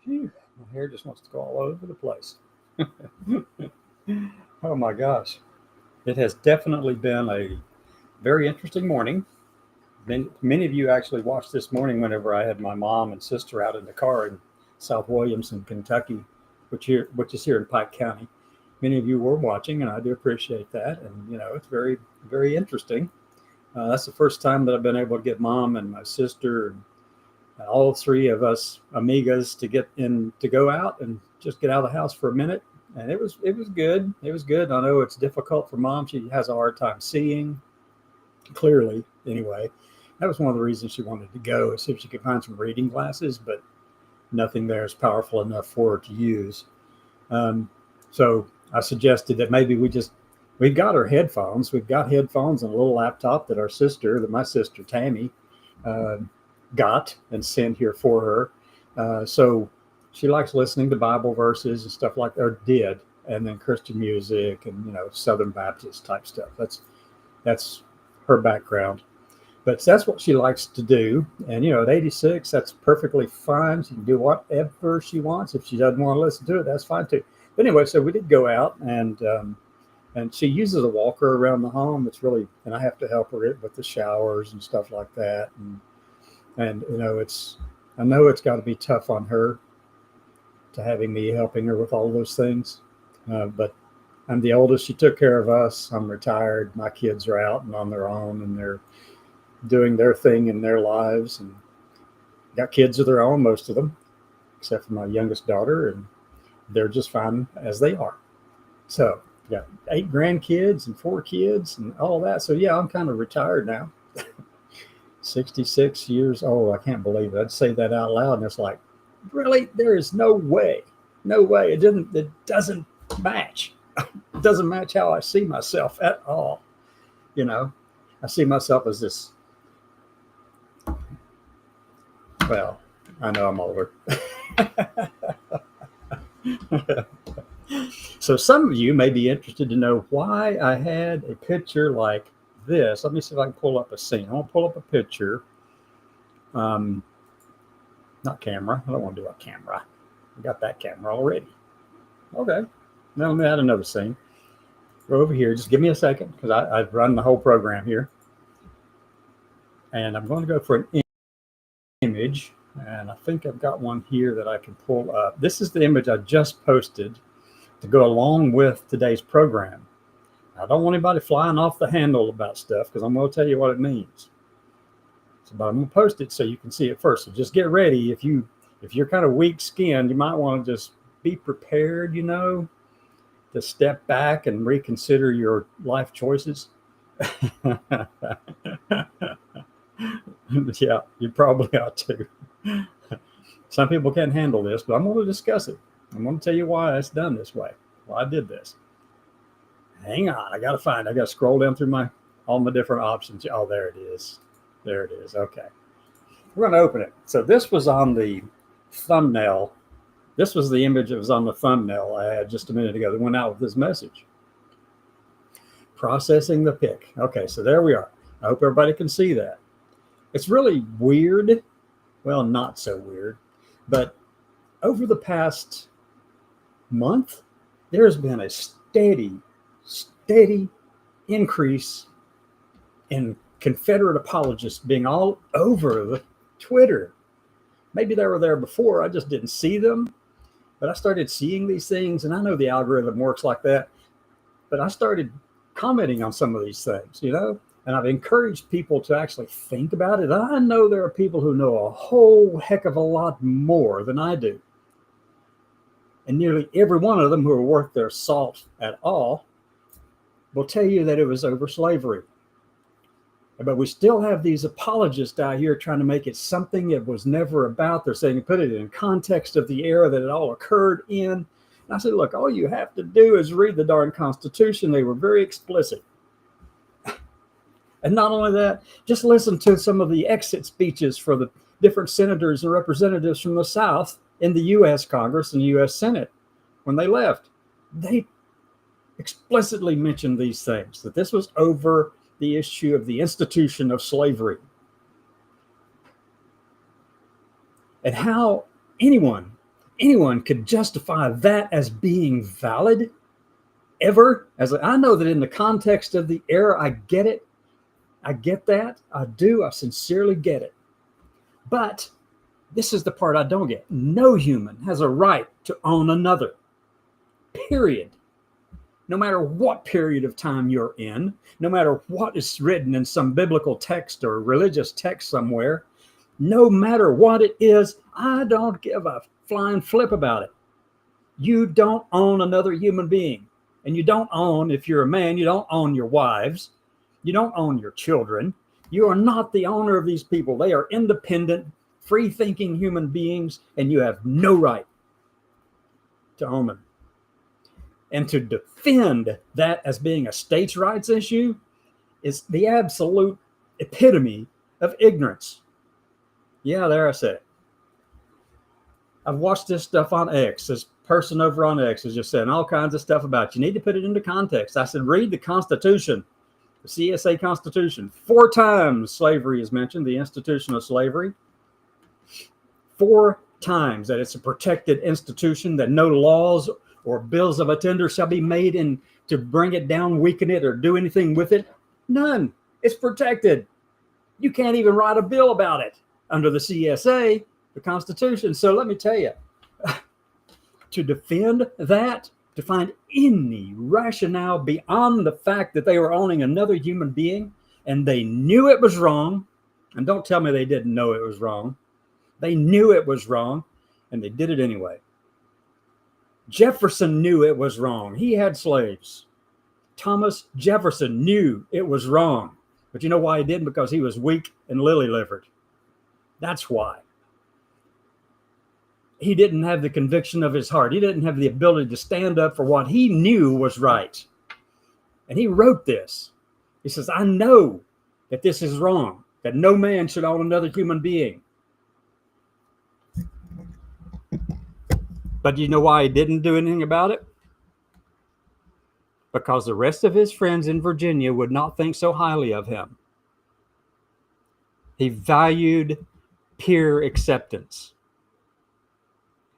Phew, my hair just wants to go all over the place. Oh my gosh. It has definitely been a very interesting morning. Many of you actually watched this morning whenever I had my mom and sister out in the car in South Williamson, Kentucky, which is here in Pike County. Many of you were watching, and I do appreciate that. And it's very, very interesting. That's the first time that I've been able to get mom and my sister and all three of us amigas to get in to go out and just get out of the house for a minute. And it was good. It was good. I know it's difficult for mom. She has a hard time seeing clearly. Anyway, that was one of the reasons she wanted to go, is see if she could find some reading glasses, but nothing there is powerful enough for her to use. So I suggested that maybe we've got her headphones. We've got headphones and a little laptop that my sister Tammy, uh, got and sent here for her. So she likes listening to Bible verses and stuff like that, or did, and then Christian music and Southern Baptist type stuff. That's her background. But that's what she likes to do. And at 86, that's perfectly fine. She can do whatever she wants. If she doesn't want to listen to it, that's fine too. But anyway, so we did go out, and she uses a walker around the home. And I have to help her with the showers and stuff like that. And I know it's got to be tough on her to having me helping her with all those things. But I'm the oldest. She took care of us. I'm retired. My kids are out and on their own, and they're doing their thing in their lives, and got kids of their own, most of them, except for my youngest daughter, and they're just fine as they are. So got 8 grandkids and 4 kids and all that. So yeah, I'm kind of retired now. 66 years old. I can't believe it. I'd say that out loud, and it's like, really? There is no way. No way. It doesn't match. It doesn't match how I see myself at all. I see myself as this. Well, I know I'm older. So some of you may be interested to know why I had a picture like this. Let me see if I can pull up a scene. I want to pull up a picture. Not camera. I don't want to do a camera. I got that camera already. Okay. Now let me add another scene. Go over here. Just give me a second, because I've run the whole program here. And I'm going to go for an image. And I think I've got one here that I can pull up. This is the image I just posted to go along with today's program. I don't want anybody flying off the handle about stuff, because I'm going to tell you what it means. But I'm going to post it so you can see it first. So just get ready. If you're kind of weak-skinned, you might want to just be prepared, to step back and reconsider your life choices. Yeah, you probably ought to. Some people can't handle this, but I'm going to discuss it. I'm going to tell you why it's done this way. Why I did this. Hang on, I got to scroll down through all my different options. Oh, there it is. There it is. Okay. We're going to open it. So this was on the thumbnail. This was the image that was on the thumbnail I had just a minute ago that went out with this message. Processing the pic. Okay, so there we are. I hope everybody can see that. It's really weird. Well, not so weird. But over the past month, there's been a steady increase in Confederate apologists being all over the Twitter. Maybe they were there before. I just didn't see them. But I started seeing these things, and I know the algorithm works like that. But I started commenting on some of these things, and I've encouraged people to actually think about it. I know there are people who know a whole heck of a lot more than I do. And nearly every one of them who are worth their salt at all will tell you that it was over slavery. But we still have these apologists out here trying to make it something it was never about. They're saying, put it in context of the era that it all occurred in. And I said, look, all you have to do is read the darn Constitution. They were very explicit. And not only that, just listen to some of the exit speeches for the different senators and representatives from the South in the U.S. Congress and U.S. Senate when they left. They explicitly mentioned these things, that this was over the issue of the institution of slavery. And how anyone anyone could justify that as being valid ever. As I know that in the context of the era, I get it. I get that. I do. I sincerely get it. But this is the part I don't get. No human has a right to own another. Period. No matter what period of time you're in, no matter what is written in some biblical text or religious text somewhere, no matter what it is, I don't give a flying flip about it. You don't own another human being. And you don't own, if you're a man, you don't own your wives. You don't own your children. You are not the owner of these people. They are independent, free-thinking human beings, and you have no right to own them. And to defend that as being a states' rights issue is the absolute epitome of ignorance. Yeah, there I said it. I've watched this stuff on X. This person over on X is just saying all kinds of stuff about you. You need to put it into context. I said, read the Constitution, the CSA Constitution. 4 times slavery is mentioned, the institution of slavery. 4 times that it's a protected institution, that no laws or bills of attainder shall be made in to bring it down, weaken it, or do anything with it. None. It's protected. You can't even write a bill about it under the CSA, the Constitution. So let me tell you, to defend that, to find any rationale beyond the fact that they were owning another human being and they knew it was wrong, and don't tell me they didn't know it was wrong. They knew it was wrong, and they did it anyway. Jefferson knew it was wrong. He had slaves. Thomas Jefferson knew it was wrong. But you know why he didn't? Because he was weak and lily-livered. That's why. He didn't have the conviction of his heart. He didn't have the ability to stand up for what he knew was right. And he wrote this. He says, I know that this is wrong, that no man should own another human being. But you know why he didn't do anything about it? Because the rest of his friends in Virginia would not think so highly of him. He valued peer acceptance.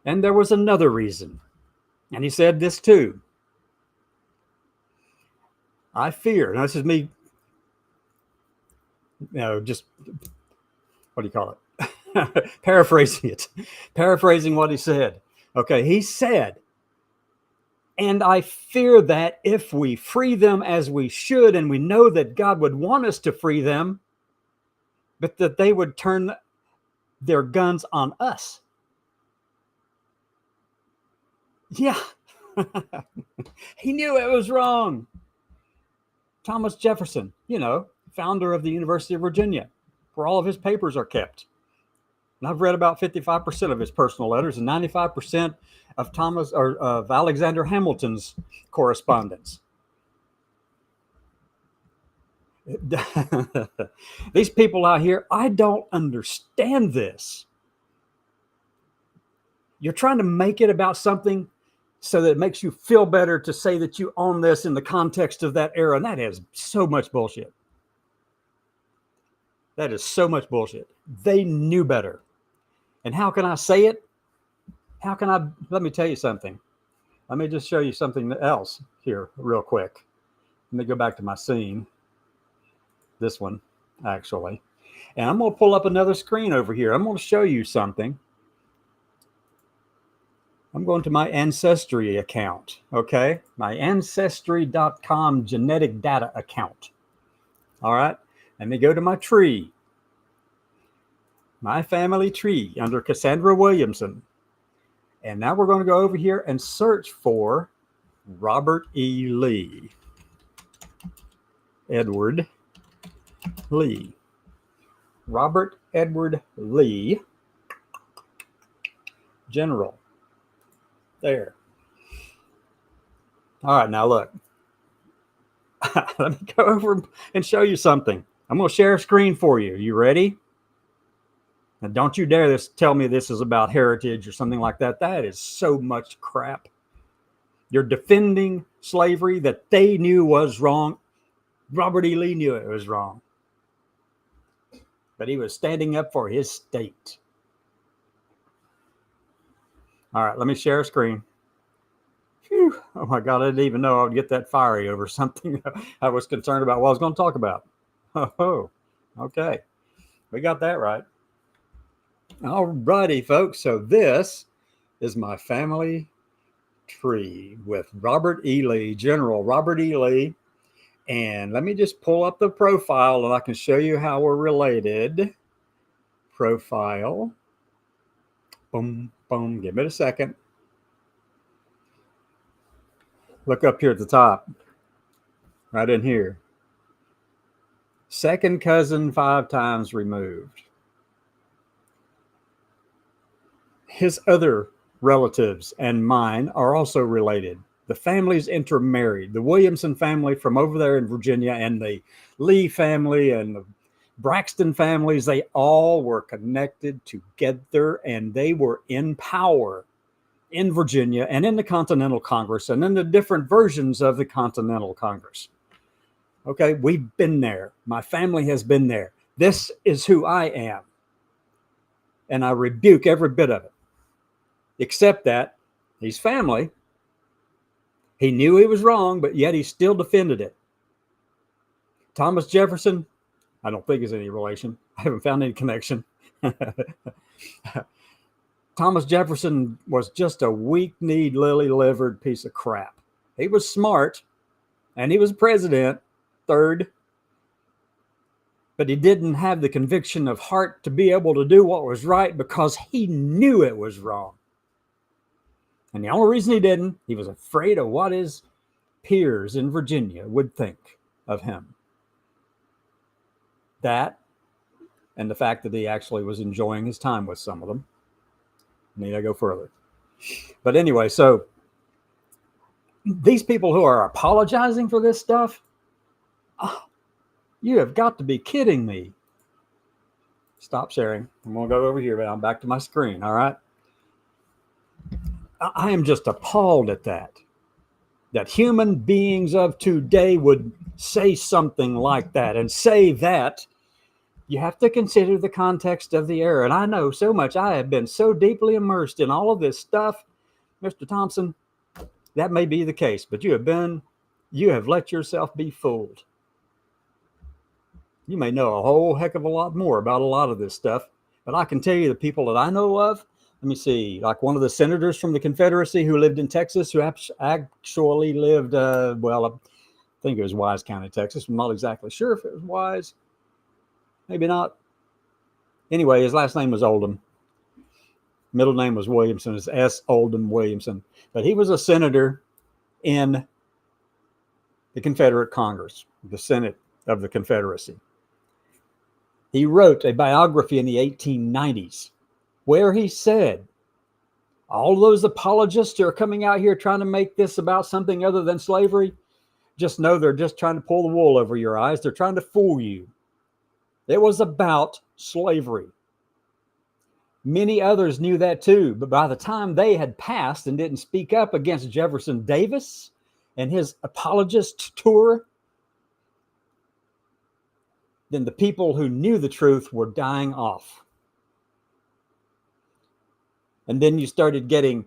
And there was another reason. And he said this too. I fear, and this is me, just, what do you call it? Paraphrasing what he said. Okay, he said, and I fear that if we free them as we should, and we know that God would want us to free them, but that they would turn their guns on us. Yeah, he knew it was wrong. Thomas Jefferson, founder of the University of Virginia, where all of his papers are kept. And I've read about 55% of his personal letters and 95% of Alexander Hamilton's correspondence. These people out here, I don't understand this. You're trying to make it about something so that it makes you feel better to say that you own this in the context of that era. And that is so much bullshit. That is so much bullshit. They knew better. And how can I say it? Let me tell you something. Let me just show you something else here real quick. Let me go back to my scene. This one, actually. And I'm going to pull up another screen over here. I'm going to show you something. I'm going to my Ancestry account, okay? My Ancestry.com genetic data account. All right? Let me go to my tree. My family tree under Cassandra Williamson. And now we're going to go over here and search for Robert E. Lee. Edward Lee. Robert Edward Lee. General. There. All right, now look. Let me go over and show you something. I'm going to share a screen for you. You ready? Now, don't you dare tell me this is about heritage or something like that. That is so much crap. You're defending slavery that they knew was wrong. Robert E. Lee knew it was wrong. But he was standing up for his state. All right, let me share a screen. Whew. Oh my God, I didn't even know I would get that fiery over something I was concerned about what I was going to talk about. Oh, okay. We got that right. All righty, folks. So this is my family tree with Robert E. Lee, General Robert E. Lee. And let me just pull up the profile and I can show you how we're related. Profile. Boom, boom. Give it a second. Look up here at the top, right in here. Second cousin 5 times removed. His other relatives and mine are also related. The families intermarried. The Williamson family from over there in Virginia and the Lee family and the Braxton families, they all were connected together and they were in power in Virginia and in the Continental Congress and in the different versions of the Continental Congress. Okay, we've been there. My family has been there. This is who I am. And I rebuke every bit of it. Except that he's family. He knew he was wrong, but yet he still defended it. Thomas Jefferson, I don't think is any relation. I haven't found any connection. Thomas Jefferson was just a weak-kneed, lily-livered piece of crap. He was smart, and he was president, third, but he didn't have the conviction of heart to be able to do what was right because he knew it was wrong. And the only reason he didn't, he was afraid of what his peers in Virginia would think of him. That, and the fact that he actually was enjoying his time with some of them. Need I go further? But anyway, so these people who are apologizing for this stuff, oh, you have got to be kidding me. Stop sharing. I'm going to go over here, but I'm back to my screen. All right. I am just appalled at that human beings of today would say something like that and say that. You have to consider the context of the era. And I know so much. I have been so deeply immersed in all of this stuff, Mr. Thompson, that may be the case, but you have let yourself be fooled. You may know a whole heck of a lot more about a lot of this stuff, but I can tell you the people that I know of. Let me see, like one of the senators from the Confederacy who lived in Texas, who actually lived, well, I think it was Wise County, Texas. I'm not exactly sure if it was Wise. Maybe not. Anyway, his last name was Oldham. Middle name was Williamson. It's S. Oldham Williamson. But he was a senator in the Confederate Congress, the Senate of the Confederacy. He wrote a biography in the 1890s where he said, all those apologists who are coming out here trying to make this about something other than slavery, just know they're just trying to pull the wool over your eyes. They're trying to fool you. It was about slavery. Many others knew that too, but by the time they had passed and didn't speak up against Jefferson Davis and his apologist tour, then the people who knew the truth were dying off. And then you started getting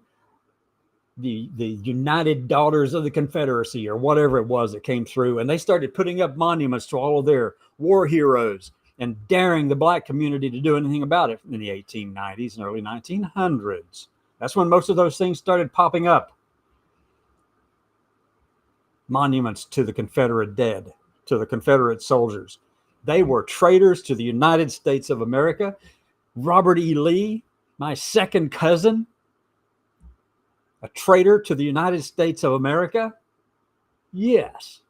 the United Daughters of the Confederacy or whatever it was that came through, and they started putting up monuments to all of their war heroes and daring the black community to do anything about it in the 1890s and early 1900s. That's when most of those things started popping up. Monuments to the Confederate dead, to the Confederate soldiers. They were traitors to the United States of America. Robert E. Lee, my second cousin, a traitor to the United States of America? Yes,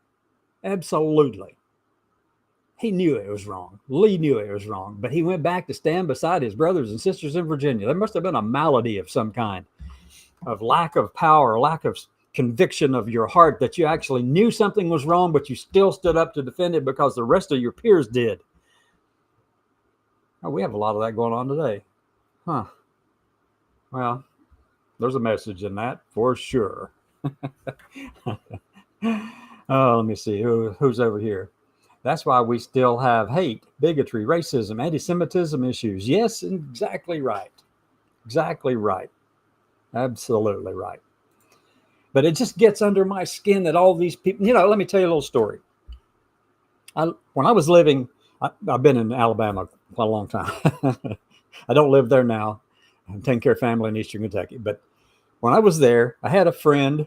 absolutely. He knew it was wrong. Lee knew it was wrong, but he went back to stand beside his brothers and sisters in Virginia. There must have been a malady of some kind, of lack of power, lack of conviction of your heart, that you actually knew something was wrong, but you still stood up to defend it because the rest of your peers did. Oh, we have a lot of that going on today. Huh. Well, there's a message in that for sure. Oh, let me see. Who's over here? That's why we still have hate, bigotry, racism, anti-Semitism issues. Yes, exactly right. Exactly right. Absolutely right. But it just gets under my skin that all these people, let me tell you a little story. When I was living, I've been in Alabama quite a long time. I don't live there now. I'm taking care of family in Eastern Kentucky. But when I was there, I had a friend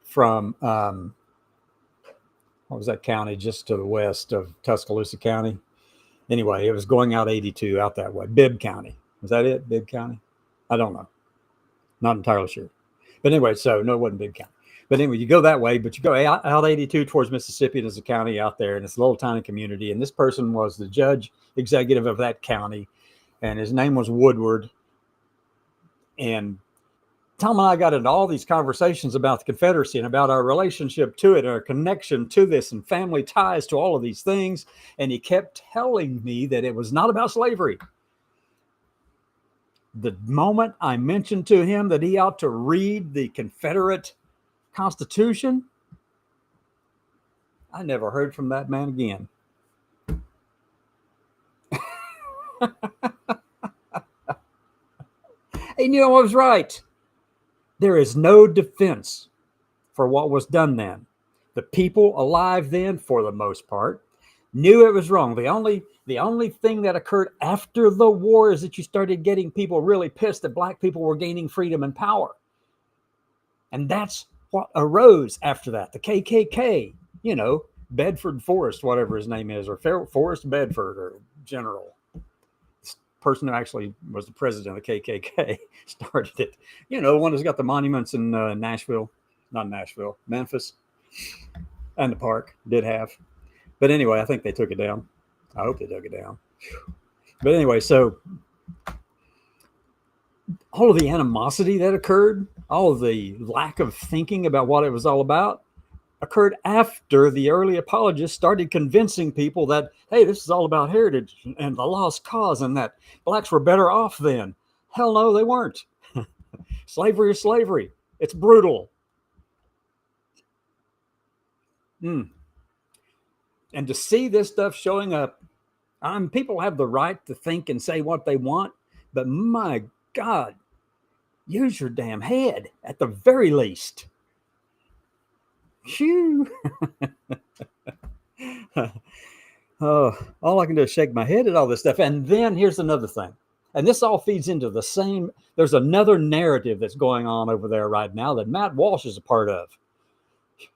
from, what was that county just to the west of Tuscaloosa County? Anyway, it was going out 82 out that way. Bibb County. Was that it? Bibb County? I don't know. Not entirely sure. But anyway, so no, it wasn't Bibb County. But anyway, you go that way, but you go out 82 towards Mississippi, and there's a county out there, and it's a little tiny community. And this person was the judge executive of that county, and his name was Woodward. And Tom and I got into all these conversations about the Confederacy and about our relationship to it, our connection to this, and family ties to all of these things. And he kept telling me that it was not about slavery. The moment I mentioned to him that he ought to read the Confederate Constitution, I never heard from that man again. And I was right. There is no defense for what was done then. The people alive then, for the most part, knew it was wrong. The only thing that occurred after the war is that you started getting people really pissed that black people were gaining freedom and power. And that's what arose after that. The KKK, Bedford Forrest, whatever his name is, or Forrest Bedford, or General. This person who actually was the president of the KKK started it. The one who's got the monuments in Memphis, and the park did have. But anyway, I think they took it down. I hope they took it down. But anyway, so all of the animosity that occurred, all of the lack of thinking about what it was all about, occurred after the early apologists started convincing people that, hey, this is all about heritage and the lost cause, and that blacks were better off then. Hell no, they weren't. Slavery is slavery. It's brutal. And to see this stuff showing up, people have the right to think and say what they want, but my God, use your damn head at the very least. Phew. All I can do is shake my head at all this stuff. And then here's another thing. And this all feeds into the same, there's another narrative that's going on over there right now that Matt Walsh is a part of.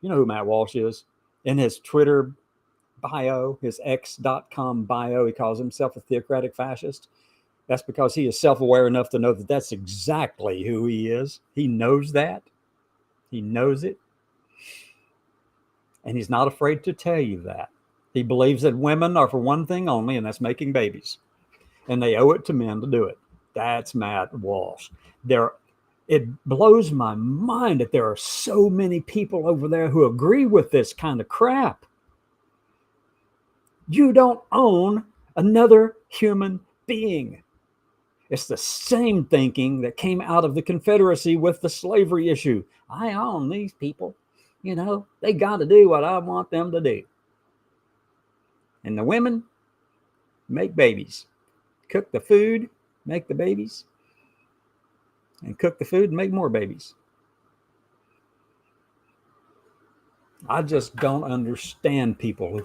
You know who Matt Walsh is? In his Twitter bio, his x.com bio, he calls himself a theocratic fascist. That's because he is self-aware enough to know that that's exactly who he is. He knows that. He knows it. And he's not afraid to tell you that. He believes that women are for one thing only, and that's making babies. And they owe it to men to do it. That's Matt Walsh. It blows my mind that there are so many people over there who agree with this kind of crap. You don't own another human being. It's the same thinking that came out of the Confederacy with the slavery issue. I own these people. They got to do what I want them to do. And the women make babies, cook the food, make the babies, and cook the food and make more babies. I just don't understand people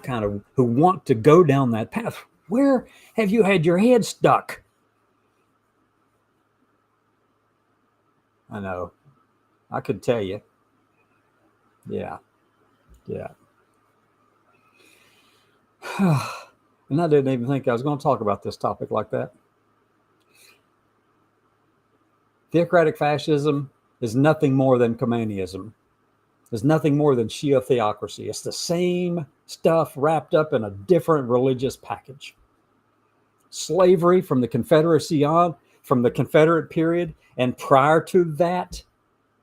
who want to go down that path. Where have you had your head stuck? I know. I could tell you. Yeah. And I didn't even think I was going to talk about this topic like that. Theocratic fascism is nothing more than communism. It's nothing more than Shia theocracy. It's the same stuff wrapped up in a different religious package. Slavery from the Confederacy on, from the Confederate period, and prior to that,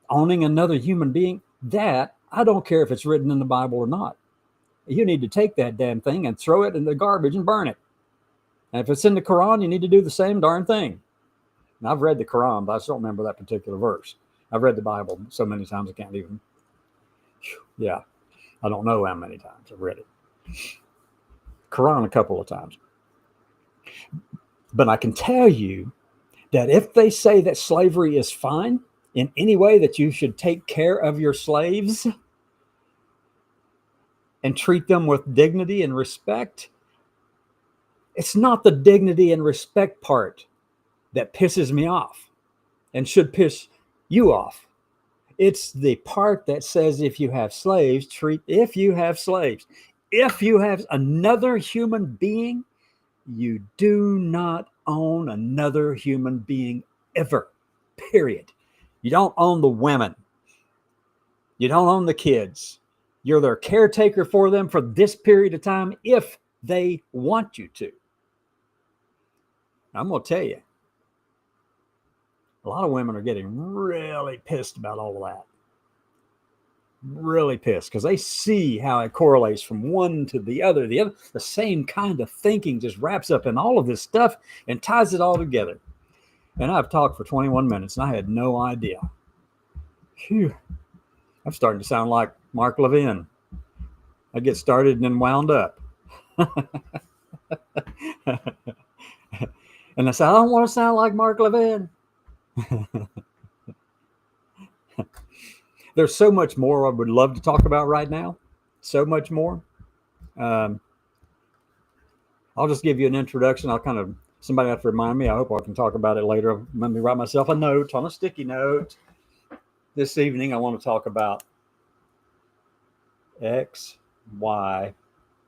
owning another human being, that, I don't care if it's written in the Bible or not. You need to take that damn thing and throw it in the garbage and burn it. And if it's in the Quran, you need to do the same darn thing. And I've read the Quran, but I just don't remember that particular verse. I've read the Bible so many times I can't even. Yeah, I don't know how many times I've read it. Quran a couple of times. But I can tell you that if they say that slavery is fine in any way, that you should take care of your slaves and treat them with dignity and respect, it's not the dignity and respect part that pisses me off and should piss you off. It's the part that says if you have another human being, you do not own another human being ever, period. You don't own the women. You don't own the kids. You're their caretaker for them for this period of time if they want you to. I'm going to tell you, a lot of women are getting really pissed about all of that. Really pissed because they see how it correlates from one to the other. The same kind of thinking just wraps up in all of this stuff and ties it all together. And I've talked for 21 minutes and I had no idea. Phew. I'm starting to sound like Mark Levin. I get started and then wound up. And I said, I don't want to sound like Mark Levin. There's so much more I would love to talk about right now. So much more. I'll just give you an introduction. Somebody have to remind me. I hope I can talk about it later. Let me write myself a note on a sticky note. This evening, I want to talk about X, Y,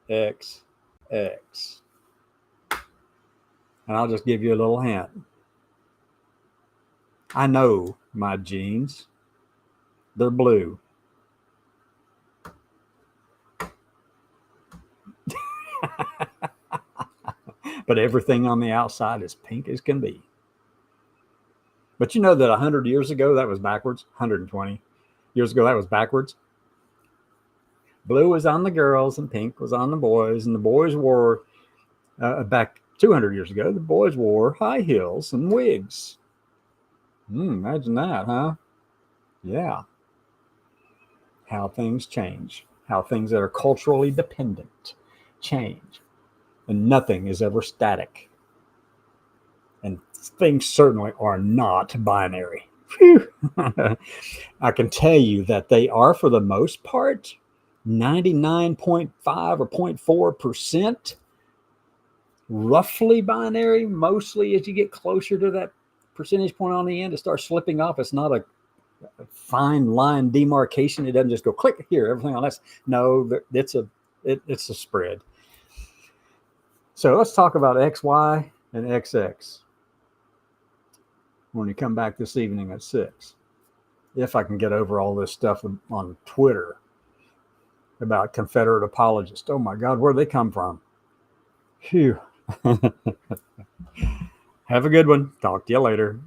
X, X. And I'll just give you a little hint. I know my genes. They're blue. But everything on the outside is pink as can be. But you know that 100 years ago, that was backwards. 120 years ago, that was backwards. Blue was on the girls and pink was on the boys. And the boys wore, back 200 years ago, the boys wore high heels and wigs. Imagine that, huh? Yeah. How things change. How things that are culturally dependent change. And nothing is ever static. And things certainly are not binary. Phew. I can tell you that they are, for the most part, 99.5 or 0.4% roughly binary. Mostly as you get closer to that percentage point on the end, it starts slipping off. It's not a fine line demarcation. It doesn't just go click here, everything on this. No, it's a spread. So let's talk about XY and XX when you come back this evening at 6. If I can get over all this stuff on Twitter about Confederate Apologists. Oh my God, where'd they come from? Phew. Have a good one. Talk to you later.